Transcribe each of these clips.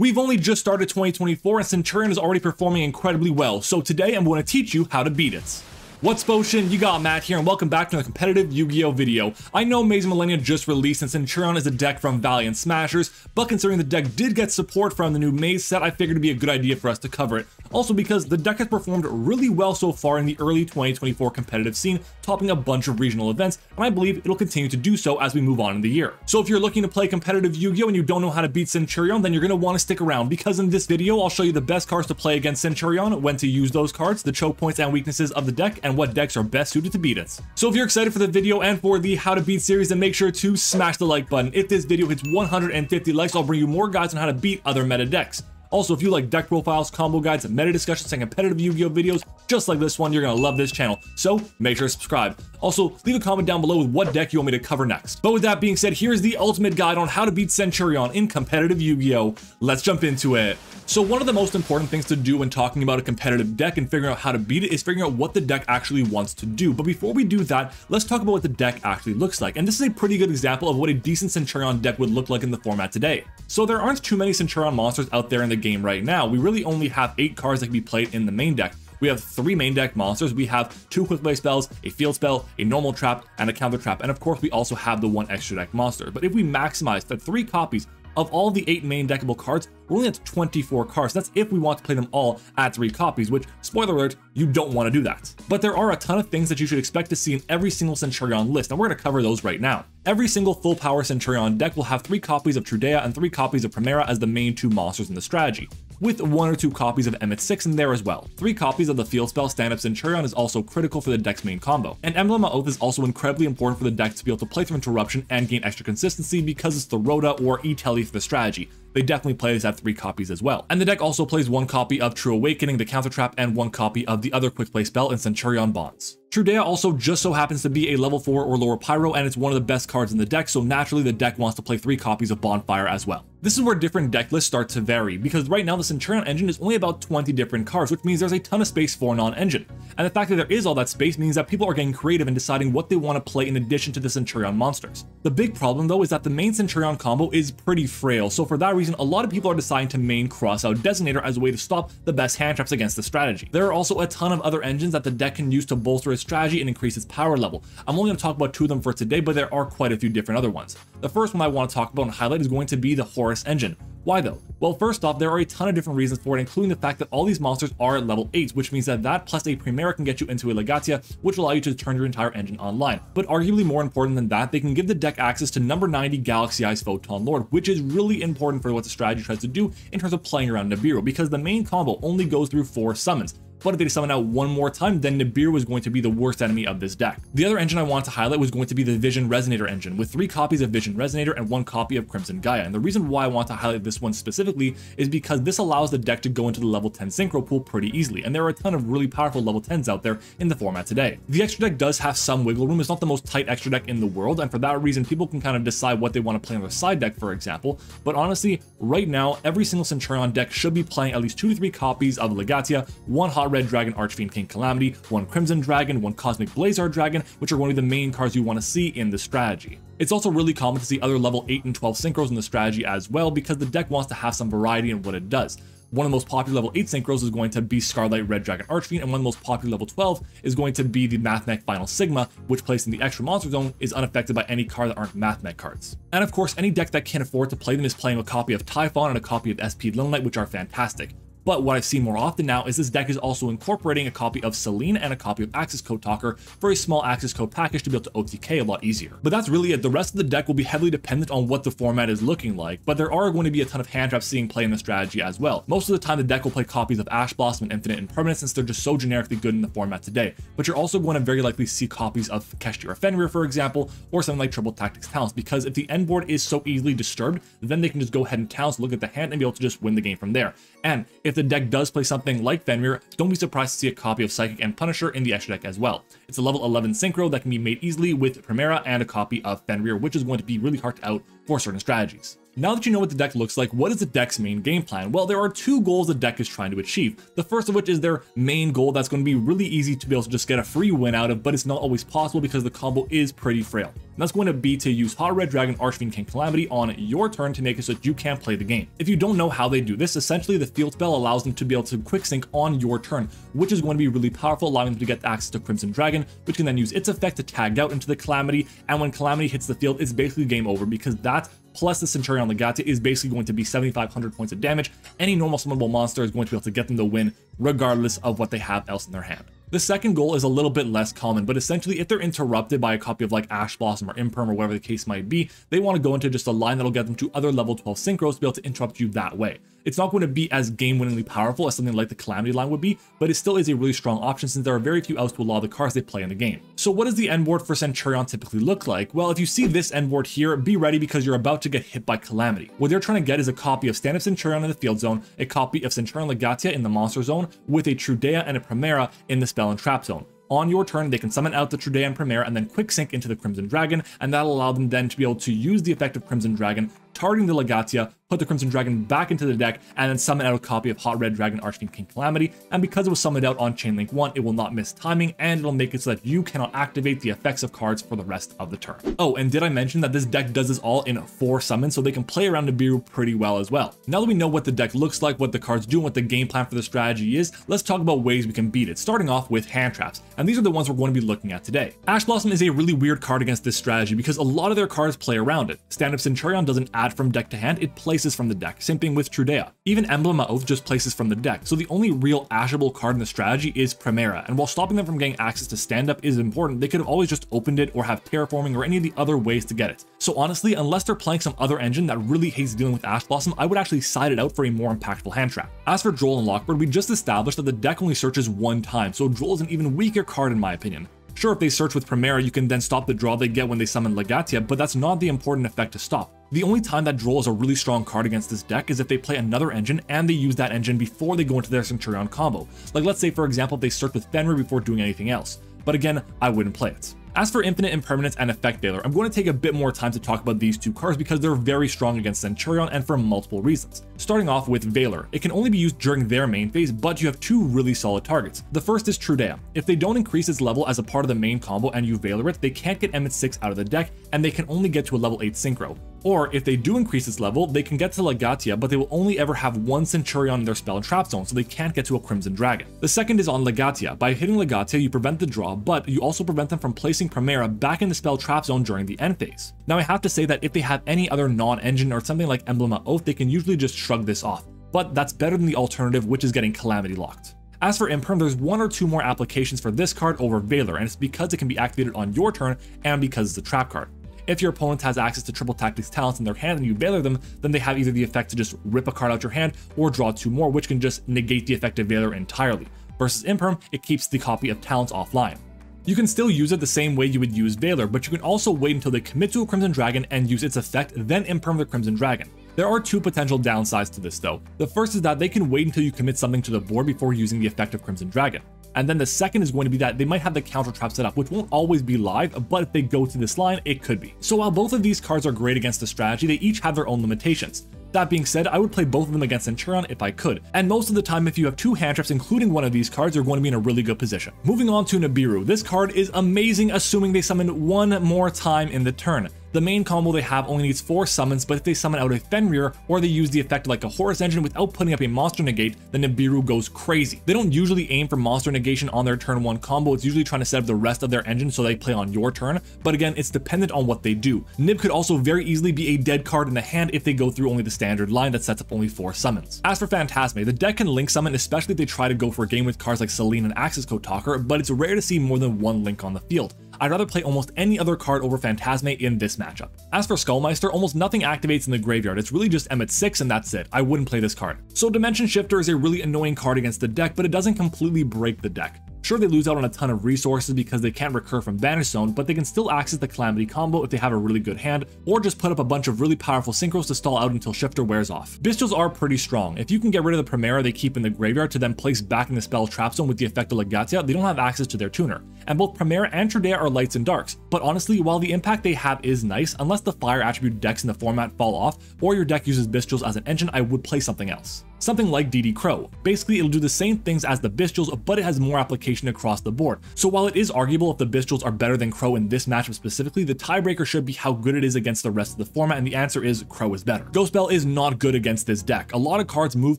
We've only just started 2024 and Centurion is already performing incredibly well, so today I'm going to teach you how to beat it. What's Potion? You got Matt here and welcome back to another competitive Yu-Gi-Oh video. I know Maze Millennia just released and Centurion is a deck from Valiant Smashers, but considering the deck did get support from the new Maze set, I figured it'd be a good idea for us to cover it. Also because the deck has performed really well so far in the early 2024 competitive scene, topping a bunch of regional events, and I believe it'll continue to do so as we move on in the year. So if you're looking to play competitive Yu-Gi-Oh and you don't know how to beat Centurion, then you're going to want to stick around because in this video I'll show you the best cards to play against Centurion, when to use those cards, the choke points and weaknesses of the deck, and what decks are best suited to beat it. So if you're excited for the video and for the How to Beat series, then make sure to smash the like button. If this video hits 150 likes, I'll bring you more guides on how to beat other meta decks. Also, if you like deck profiles, combo guides, meta discussions, and competitive Yu-Gi-Oh videos just like this one, you're gonna love this channel, so make sure to subscribe. Also, leave a comment down below with what deck you want me to cover next. But with that being said, here's the ultimate guide on how to beat Centurion in competitive Yu-Gi-Oh! Let's jump into it. So one of the most important things to do when talking about a competitive deck and figuring out how to beat it is figuring out what the deck actually wants to do. But before we do that, let's talk about what the deck actually looks like. And this is a pretty good example of what a decent Centurion deck would look like in the format today. So there aren't too many Centurion monsters out there in the game right now. We really only have 8 cards that can be played in the main deck. We have 3 main deck monsters. We have 2 quick play spells, a field spell, a normal trap, and a counter trap. And of course, we also have the 1 extra deck monster. But if we maximize the 3 copies of all the 8 main deckable cards, we're only at 24 cards. That's if we want to play them all at 3 copies, which, spoiler alert, you don't want to do that. But there are a ton of things that you should expect to see in every single Centurion list, and we're going to cover those right now. Every single full power Centurion deck will have 3 copies of Trudea and 3 copies of Primera as the main 2 monsters in the strategy, with 1 or 2 copies of Emmet 6 in there as well. 3 copies of the field spell Stand Up Centurion is also critical for the deck's main combo. And Emblem of Oath is also incredibly important for the deck to be able to play through Interruption and gain extra consistency because it's the Rhoda or E-Telly for the strategy. They definitely play this at 3 copies as well. And the deck also plays 1 copy of True Awakening, the counter trap, and 1 copy of the other quick play spell in Centurion Bonds. Trudea also just so happens to be a level 4 or lower pyro, and it's one of the best cards in the deck, so naturally the deck wants to play 3 copies of Bonfire as well. This is where different deck lists start to vary, because right now the Centurion engine is only about 20 different cards, which means there's a ton of space for non-engine. And the fact that there is all that space means that people are getting creative in deciding what they want to play in addition to the Centurion monsters. The big problem though is that the main Centurion combo is pretty frail, so for that reason a lot of people are deciding to main Crossout Designator as a way to stop the best hand traps against the strategy. There are also a ton of other engines that the deck can use to bolster its strategy and increase its power level. I'm only going to talk about 2 of them for today, but there are quite a few different other ones. The first one I want to talk about and highlight is going to be the Horus engine. Why though? Well, first off, there are a ton of different reasons for it, including the fact that all these monsters are at level 8, which means that plus a Primera can get you into a Legatia, which will allow you to turn your entire engine online. But arguably more important than that, they can give the deck access to number 90 Galaxy Eyes Photon Lord, which is really important for what the strategy tries to do in terms of playing around Nibiru, because the main combo only goes through 4 summons. But if they summon out 1 more time, then Nibiru was going to be the worst enemy of this deck. The other engine I want to highlight was going to be the Vision Resonator engine, with 3 copies of Vision Resonator and 1 copy of Crimson Gaia. And the reason why I want to highlight this one specifically is because this allows the deck to go into the level 10 synchro pool pretty easily, and there are a ton of really powerful level 10s out there in the format today. The extra deck does have some wiggle room. It's not the most tight extra deck in the world, and for that reason people can kind of decide what they want to play on their side deck, for example. But honestly, right now every single Centurion deck should be playing at least 2 to 3 copies of Legatia, 1 Hot Red Dragon Archfiend King Calamity, 1 Crimson Dragon, 1 Cosmic Blazar Dragon, which are going to be the main cards you want to see in the strategy. It's also really common to see other level 8 and 12 synchros in the strategy as well, because the deck wants to have some variety in what it does. One of the most popular level 8 synchros is going to be Scarlet Red Dragon Archfiend, and one of the most popular level 12 is going to be the Mathmech Final Sigma, which placed in the extra monster zone is unaffected by any card that aren't Mathmech cards. And of course, any deck that can afford to play them is playing a copy of Typhon and a copy of SP Little Knight, which are fantastic. But what I've seen more often now is this deck is also incorporating a copy of Selene and a copy of Access Code Talker for a small Access Code package to be able to OTK a lot easier. But that's really it. The rest of the deck will be heavily dependent on what the format is looking like, but there are going to be a ton of hand traps seeing play in the strategy as well. Most of the time the deck will play copies of Ash Blossom and Infinite Impermanence since they're just so generically good in the format today, but you're also going to very likely see copies of Keshti or Fenrir, for example, or something like Triple Tactics Talents, because if the end board is so easily disturbed, then they can just go ahead and Talents, look at the hand, and be able to just win the game from there. And if the deck does play something like Fenrir, don't be surprised to see a copy of Psychic and Punisher in the extra deck as well. It's a level 11 synchro that can be made easily with Primera and a copy of Fenrir, which is going to be really hard to out for certain strategies. Now that you know what the deck looks like, what is the deck's main game plan? Well, there are two goals the deck is trying to achieve. The first of which is their main goal that's going to be really easy to be able to just get a free win out of, but it's not always possible because the combo is pretty frail. And that's going to be to use Hot Red Dragon Archfiend King Calamity on your turn to make it so that you can't play the game. If you don't know how they do this, essentially the field spell allows them to be able to quick sync on your turn, which is going to be really powerful, allowing them to get access to Crimson Dragon, which can then use its effect to tag out into the Calamity, and when Calamity hits the field, it's basically game over because that plus the Centurion Legatia is basically going to be 7,500 points of damage. Any normal summonable monster is going to be able to get them the win regardless of what they have else in their hand. The second goal is a little bit less common, but essentially if they're interrupted by a copy of like Ash Blossom or Imperm or whatever the case might be, they want to go into just a line that'll get them to other level 12 synchros to be able to interrupt you that way. It's not going to be as game-winningly powerful as something like the Calamity line would be, but it still is a really strong option since there are very few outs to a lot of the cards they play in the game. So what does the end board for Centurion typically look like? Well, if you see this end board here, be ready because you're about to get hit by Calamity. What they're trying to get is a copy of Stand-Up Centurion in the field zone, a copy of Centurion Legatia in the monster zone, with a Trudea and a Primera in the spell and trap zone. On your turn, they can summon out the Trudea and Primera and then quick sync into the Crimson Dragon, and that'll allow them then to be able to use the effect of Crimson Dragon, targeting the Legatia, put the Crimson Dragon back into the deck, and then summon out a copy of Hot Red Dragon Archfiend King Calamity. And because it was summoned out on Chainlink 1, it will not miss timing, and it'll make it so that you cannot activate the effects of cards for the rest of the turn. Oh, and did I mention that this deck does this all in 4 summons, so they can play around Nibiru pretty well as well. Now that we know what the deck looks like, what the cards do, and what the game plan for the strategy is, let's talk about ways we can beat it, starting off with hand traps. And these are the ones we're going to be looking at today. Ash Blossom is a really weird card against this strategy because a lot of their cards play around it. Stand-Up Centurion doesn't add from deck to hand, it places from the deck, simping with Trudea. Even Emblem of Oath just places from the deck, so the only real ashable card in the strategy is Primera, and while stopping them from getting access to stand-up is important, they could have always just opened it or have terraforming or any of the other ways to get it. So honestly, unless they're playing some other engine that really hates dealing with Ash Blossom, I would actually side it out for a more impactful hand trap. As for Droll and Lockbird, we just established that the deck only searches one time, so Droll is an even weaker card in my opinion. Sure, if they search with Primera, you can then stop the draw they get when they summon Legatia, but that's not the important effect to stop. The only time that Droll is a really strong card against this deck is if they play another engine and they use that engine before they go into their Centurion combo. Like let's say for example they search with Fenrir before doing anything else. But again, I wouldn't play it. As for Infinite Impermanence and Effect Veiler, I'm going to take a bit more time to talk about these two cards because they're very strong against Centurion and for multiple reasons. Starting off with Veiler, it can only be used during their main phase, but you have two really solid targets. The first is Trudea. If they don't increase its level as a part of the main combo and you Veiler it, they can't get Emmett-6 out of the deck and they can only get to a level 8 Synchro. Or if they do increase its level, they can get to Legatia, but they will only ever have one Centurion in their spell and trap zone, so they can't get to a Crimson Dragon. The second is on Legatia. By hitting Legatia, you prevent the draw, but you also prevent them from placing Primera back in the spell trap zone during the end phase. Now I have to say that if they have any other non-engine or something like Emblem of Oath, they can usually just shrug this off, but that's better than the alternative, which is getting Calamity locked. As for Imperm, there's 1 or 2 more applications for this card over Veiler, and it's because it can be activated on your turn and because it's a trap card. If your opponent has access to Triple Tactics talents in their hand and you Veiler them, then they have either the effect to just rip a card out your hand or draw 2 more, which can just negate the effect of Veiler entirely. Versus Imperm, it keeps the copy of talents offline. You can still use it the same way you would use Veiler, but you can also wait until they commit to a Crimson Dragon and use its effect, then Imperm the Crimson Dragon. There are 2 potential downsides to this though. The first is that they can wait until you commit something to the board before using the effect of Crimson Dragon. And then the second is going to be that they might have the counter trap set up, which won't always be live, but if they go to this line, it could be. So while both of these cards are great against the strategy, they each have their own limitations. That being said, I would play both of them against Centurion if I could, and most of the time if you have 2 hand traps including one of these cards, you're going to be in a really good position. Moving on to Nibiru, this card is amazing assuming they summon 1 more time in the turn. The main combo they have only needs 4 summons, but if they summon out a Fenrir or they use the effect like a Horus engine without putting up a monster negate, then Nibiru goes crazy. They don't usually aim for monster negation on their turn 1 combo, it's usually trying to set up the rest of their engine so they play on your turn, but again, it's dependent on what they do. Nib could also very easily be a dead card in the hand if they go through only the standard line that sets up only 4 summons. As for Phantasme, the deck can link summon, especially if they try to go for a game with cards like Selene and Axis Code Talker, but it's rare to see more than 1 link on the field. I'd rather play almost any other card over Phantasme in this matchup. As for Skullmeister, almost nothing activates in the graveyard, it's really just Emmett-6 and that's it. I wouldn't play this card. So Dimension Shifter is a really annoying card against the deck, but it doesn't completely break the deck. Sure, they lose out on a ton of resources because they can't recur from Banish Zone, but they can still access the Calamity combo if they have a really good hand, or just put up a bunch of really powerful synchros to stall out until Shifter wears off. Bystials are pretty strong. If you can get rid of the Primera they keep in the graveyard to then place back in the spell Trap Zone with the effect of Legatia, they don't have access to their tuner. And both Primera and Tradea are lights and darks, but honestly, while the impact they have is nice, unless the fire attribute decks in the format fall off, or your deck uses Bystials as an engine, I would play something else. Something like DD Crow. Basically, it'll do the same things as the Bystials, but it has more application across the board. So while it is arguable if the Bystials are better than Crow in this matchup specifically, the tiebreaker should be how good it is against the rest of the format, and the answer is Crow is better. Ghost Belle is not good against this deck. A lot of cards move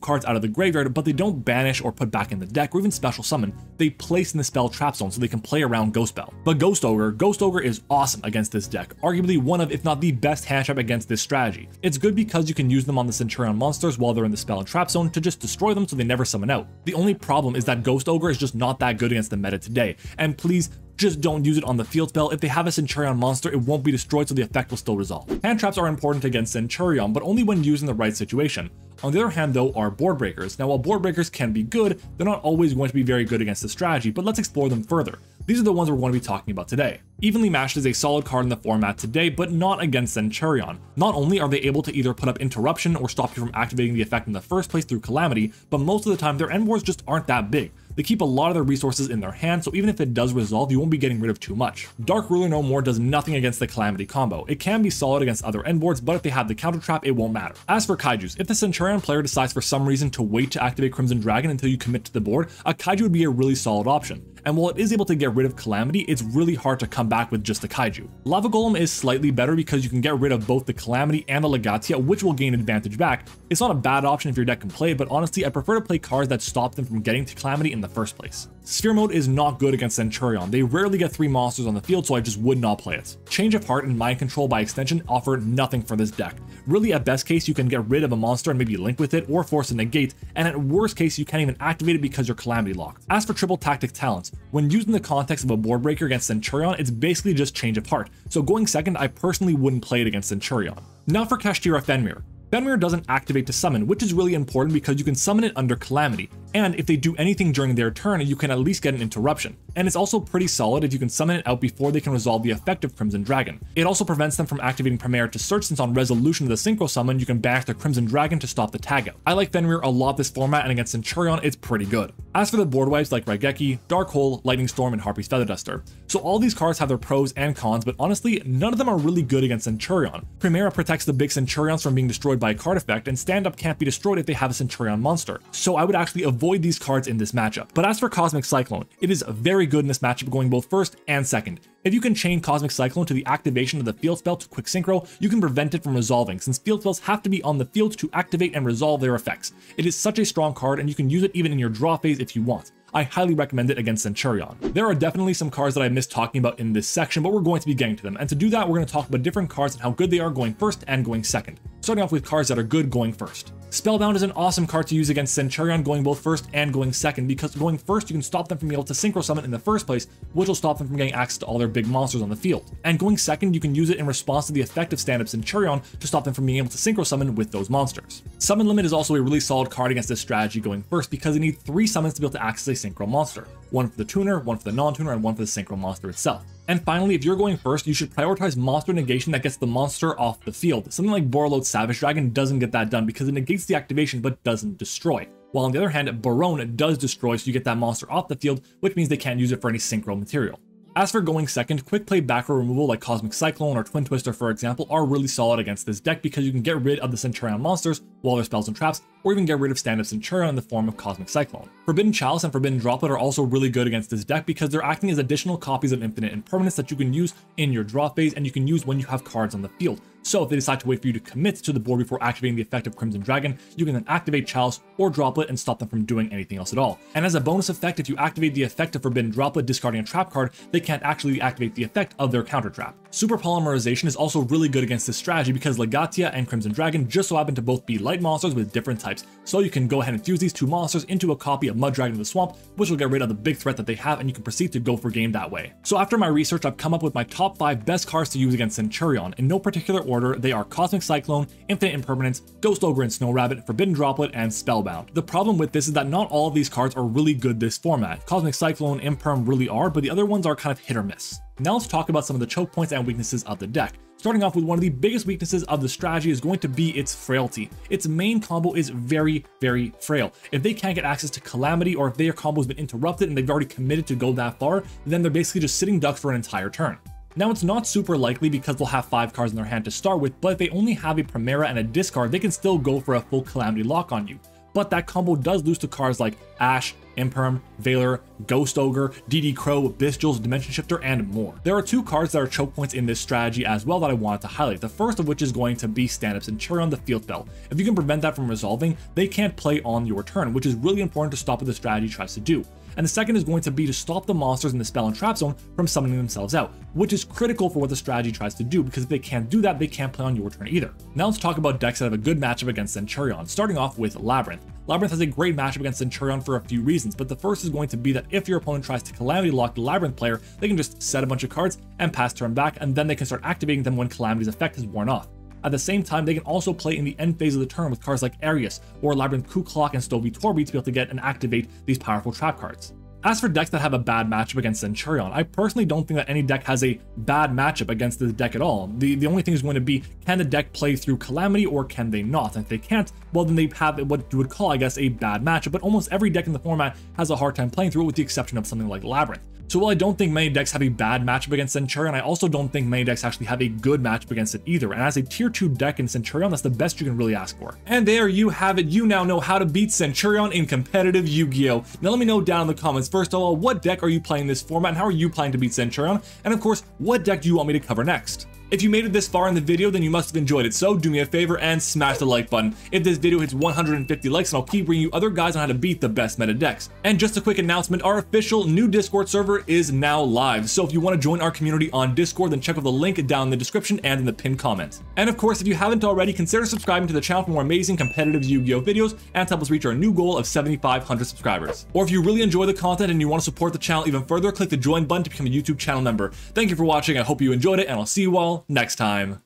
cards out of the graveyard, but they don't banish or put back in the deck, or even special summon. They place in the spell Trap Zone so they can play around Ghost Belle. But Ghost Ogre is awesome against this deck, arguably one of, if not the best hand trap against this strategy. It's good because you can use them on the Centurion monsters while they're in the spell and Trap Zone to just destroy them so they never summon out. The only problem is that Ghost Ogre is just not that good against the meta today, and please just don't use it on the field spell. If they have a Centurion monster, it won't be destroyed, so the effect will still resolve. Hand traps are important against Centurion, but only when used in the right situation. On the other hand though are board breakers. Now while board breakers can be good, they're not always going to be very good against the strategy, but let's explore them further. These are the ones we're going to be talking about today. Evenly Matched is a solid card in the format today, but not against Centurion. Not only are they able to either put up Interruption or stop you from activating the effect in the first place through Calamity, but most of the time their end wars just aren't that big. They keep a lot of their resources in their hand, so even if it does resolve, you won't be getting rid of too much. Dark Ruler No More does nothing against the Calamity combo. It can be solid against other end boards, but if they have the counter trap, it won't matter. As for Kaijus, if the Centurion player decides for some reason to wait to activate Crimson Dragon until you commit to the board, a Kaiju would be a really solid option. And while it is able to get rid of Calamity, it's really hard to come back with just a Kaiju. Lava Golem is slightly better because you can get rid of both the Calamity and the Legatia, which will gain advantage back. It's not a bad option if your deck can play it, but honestly, I prefer to play cards that stop them from getting to Calamity in the first place. Sphere Mode is not good against Centurion. They rarely get 3 monsters on the field, so I just would not play it. Change of Heart and Mind Control by extension offer nothing for this deck. Really, at best case, you can get rid of a monster and maybe link with it or force a negate, and at worst case, you can't even activate it because you're Calamity locked. As for Triple Tactic Talents, when used in the context of a board breaker against Centurion, it's basically just Change of Heart, so going second, I personally wouldn't play it against Centurion. Now for Kashtira Fenrir. Fenrir doesn't activate to summon, which is really important because you can summon it under Calamity, and if they do anything during their turn, you can at least get an interruption. And it's also pretty solid if you can summon it out before they can resolve the effect of Crimson Dragon. It also prevents them from activating Primera to search, since on resolution of the Synchro Summon, you can banish the Crimson Dragon to stop the tag out. I like Fenrir a lot this format, and against Centurion, it's pretty good. As for the board wipes like Raigeki, Dark Hole, Lightning Storm, and Harpy's Feather Duster. So all these cards have their pros and cons, but honestly, none of them are really good against Centurion. Primera protects the big Centurions from being destroyed by a card effect, and stand-up can't be destroyed if they have a Centurion monster. So I would actually avoid these cards in this matchup. But as for Cosmic Cyclone, it is very good in this matchup, going both first and second. If you can chain Cosmic Cyclone to the activation of the field spell to quick synchro, you can prevent it from resolving, since field spells have to be on the field to activate and resolve their effects. It is such a strong card, and you can use it even in your draw phase if you want. I highly recommend it against Centurion. There are definitely some cards that I missed talking about in this section, but we're going to be getting to them. And to do that, we're going to talk about different cards and how good they are going first and going second. Starting off with cards that are good going first. Spellbound is an awesome card to use against Centurion going both first and going second, because going first you can stop them from being able to synchro summon in the first place, which will stop them from getting access to all their big monsters on the field. And going second, you can use it in response to the effect of stand-up Centurion to stop them from being able to synchro summon with those monsters. Summon Limit is also a really solid card against this strategy going first, because you need 3 summons to be able to access a synchro monster. One for the tuner, one for the non-tuner, and one for the synchro monster itself. And finally, if you're going first, you should prioritize monster negation that gets the monster off the field. Something like Borreload Savage Dragon doesn't get that done because it negates the activation but doesn't destroy. While on the other hand, Barone does destroy, so you get that monster off the field, which means they can't use it for any synchro material. As for going second, quick play back row removal like Cosmic Cyclone or Twin Twister for example are really solid against this deck, because you can get rid of the Centurion monsters, while their spells and traps, or even get rid of stand-up Centurion in the form of Cosmic Cyclone. Forbidden Chalice and Forbidden Droplet are also really good against this deck because they're acting as additional copies of Infinite Impermanence that you can use in your draw phase, and you can use when you have cards on the field. So if they decide to wait for you to commit to the board before activating the effect of Crimson Dragon, you can then activate Chalice or Droplet and stop them from doing anything else at all. And as a bonus effect, if you activate the effect of Forbidden Droplet discarding a trap card, they can't actually activate the effect of their counter trap. Super Polymerization is also really good against this strategy because Legatia and Crimson Dragon just so happen to both be light monsters with different types, so you can go ahead and fuse these 2 monsters into a copy of Mud Dragon of the Swamp, which will get rid of the big threat that they have, and you can proceed to go for game that way. So after my research, I've come up with my top 5 best cards to use against Centurion, in no particular order, they are Cosmic Cyclone, Infinite Impermanence, Ghost Ogre and Snow Rabbit, Forbidden Droplet, and Spellbound. The problem with this is that not all of these cards are really good this format. Cosmic Cyclone, Imperm really are, but the other ones are kind of hit or miss. Now let's talk about some of the choke points and weaknesses of the deck. Starting off with one of the biggest weaknesses of the strategy is going to be its frailty. Its main combo is very, very frail. If they can't get access to Calamity, or if their combo has been interrupted and they've already committed to go that far, then they're basically just sitting ducks for an entire turn. Now it's not super likely because they'll have 5 cards in their hand to start with, but if they only have a Primera and a discard, they can still go for a full Calamity lock on you. But that combo does lose to cards like Ash, Imperm, Veiler, Ghost Ogre, DD Crow, Bestials, Dimension Shifter, and more. There are 2 cards that are choke points in this strategy as well that I wanted to highlight. The first of which is going to be Stand-Up Centurion, the Field Spell. If you can prevent that from resolving, they can't play on your turn, which is really important to stop what the strategy tries to do. And the second is going to be to stop the monsters in the spell and trap zone from summoning themselves out, which is critical for what the strategy tries to do, because if they can't do that, they can't play on your turn either. Now let's talk about decks that have a good matchup against Centurion, starting off with Labyrinth. Labyrinth has a great matchup against Centurion for a few reasons, but the first is going to be that if your opponent tries to Calamity lock the Labyrinth player, they can just set a bunch of cards and pass turn back, and then they can start activating them when Calamity's effect has worn off. At the same time, they can also play in the end phase of the turn with cards like Arius or Labyrinth Ku Klok and Stovey Torby to be able to get and activate these powerful trap cards. As for decks that have a bad matchup against Centurion, I personally don't think that any deck has a bad matchup against this deck at all. The only thing is going to be, can the deck play through Calamity or can they not? And if they can't, well then they have what you would call, I guess, a bad matchup, but almost every deck in the format has a hard time playing through it with the exception of something like Labyrinth. So while I don't think many decks have a bad matchup against Centurion, I also don't think many decks actually have a good matchup against it either. And as a tier 2 deck in Centurion, that's the best you can really ask for. And there you have it. You now know how to beat Centurion in competitive Yu-Gi-Oh! Now let me know down in the comments, first of all, what deck are you playing this format and how are you planning to beat Centurion? And of course, what deck do you want me to cover next? If you made it this far in the video, then you must have enjoyed it, so do me a favor and smash the like button. If this video hits 150 likes, then I'll keep bringing you other guides on how to beat the best meta decks. And just a quick announcement, our official new Discord server is now live, so if you want to join our community on Discord, then check out the link down in the description and in the pinned comment. And of course, if you haven't already, consider subscribing to the channel for more amazing competitive Yu-Gi-Oh! Videos and to help us reach our new goal of 7,500 subscribers. Or if you really enjoy the content and you want to support the channel even further, click the join button to become a YouTube channel member. Thank you for watching, I hope you enjoyed it, and I'll see you all next time.